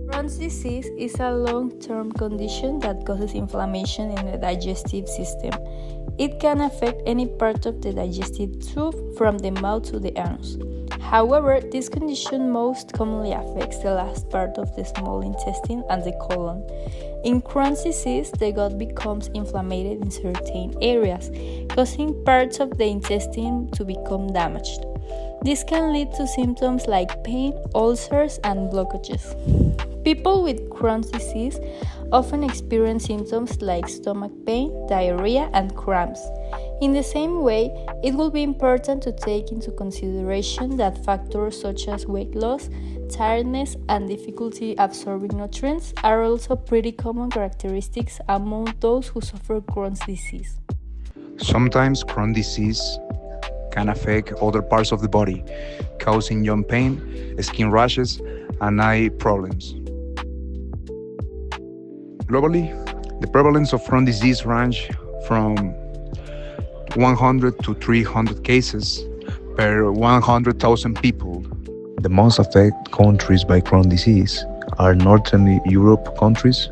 Crohn's disease is a long-term condition that causes inflammation in the digestive system. It can affect any part of the digestive tube from the mouth to the anus. However, this condition most commonly affects the last part of the small intestine and the colon. In Crohn's disease, the gut becomes inflamed in certain areas, causing parts of the intestine to become damaged. This can lead to symptoms like pain, ulcers, and blockages. People with Crohn's disease often experience symptoms like stomach pain, diarrhea, and cramps. In the same way, it will be important to take into consideration that factors such as weight loss, tiredness, and difficulty absorbing nutrients are also pretty common characteristics among those who suffer Crohn's disease. Sometimes Crohn's disease can affect other parts of the body, causing joint pain, skin rashes, and eye problems. Globally, the prevalence of Crohn's disease ranges from 100 to 300 cases per 100,000 people. The most affected countries by Crohn's disease are Northern Europe countries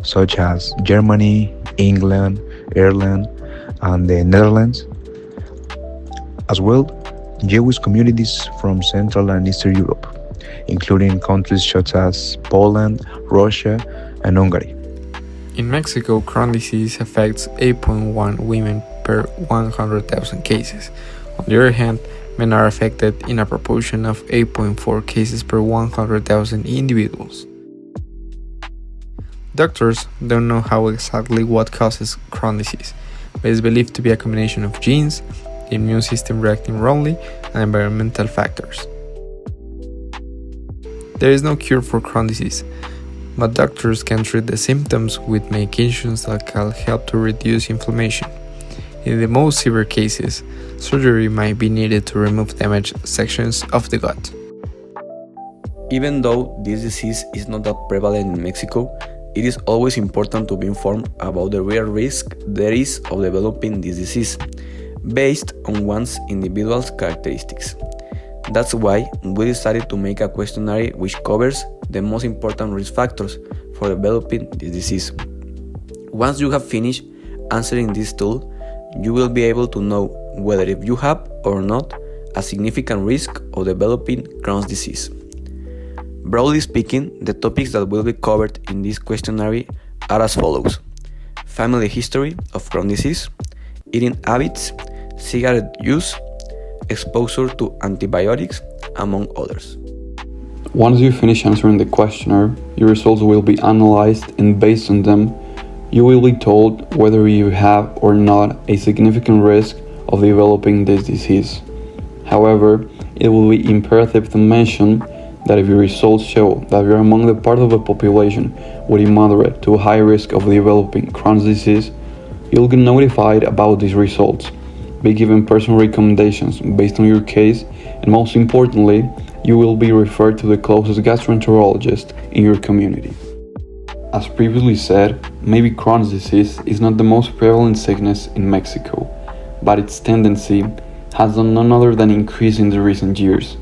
such as Germany, England, Ireland, and the Netherlands. As well, Jewish communities from Central and Eastern Europe, including countries such as Poland, Russia, and Hungary. In Mexico, Crohn's disease affects 8.1 women per 100,000 cases. On the other hand, men are affected in a proportion of 8.4 cases per 100,000 individuals. Doctors don't know how exactly what causes Crohn's disease, but it's believed to be a combination of genes, the immune system reacting wrongly, and environmental factors. There is no cure for Crohn's disease, but doctors can treat the symptoms with medications that can help to reduce inflammation. In the most severe cases, surgery might be needed to remove damaged sections of the gut. Even though this disease is not that prevalent in Mexico, it is always important to be informed about the real risk there is of developing this disease, based on one's individual characteristics. That's why we decided to make a questionnaire which covers the most important risk factors for developing this disease. Once you have finished answering this tool, you will be able to know whether if you have or not a significant risk of developing Crohn's disease. Broadly speaking, the topics that will be covered in this questionnaire are as follows: family history of Crohn's disease, eating habits, cigarette use, exposure to antibiotics, among others. Once you finish answering the questionnaire, your results will be analyzed, and based on them, you will be told whether you have or not a significant risk of developing this disease. However, it will be imperative to mention that if your results show that you are among the part of the population with a moderate to high risk of developing Crohn's disease, you will get notified about these results, be given personal recommendations based on your case, and most importantly, you will be referred to the closest gastroenterologist in your community. As previously said, maybe Crohn's disease is not the most prevalent sickness in Mexico, but its tendency has done none other than increase in the recent years.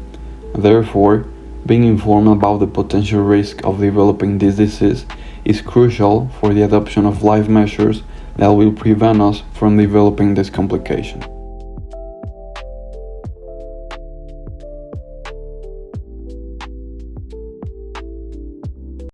Therefore, being informed about the potential risk of developing this disease is crucial for the adoption of life measures that will prevent us from developing this complication.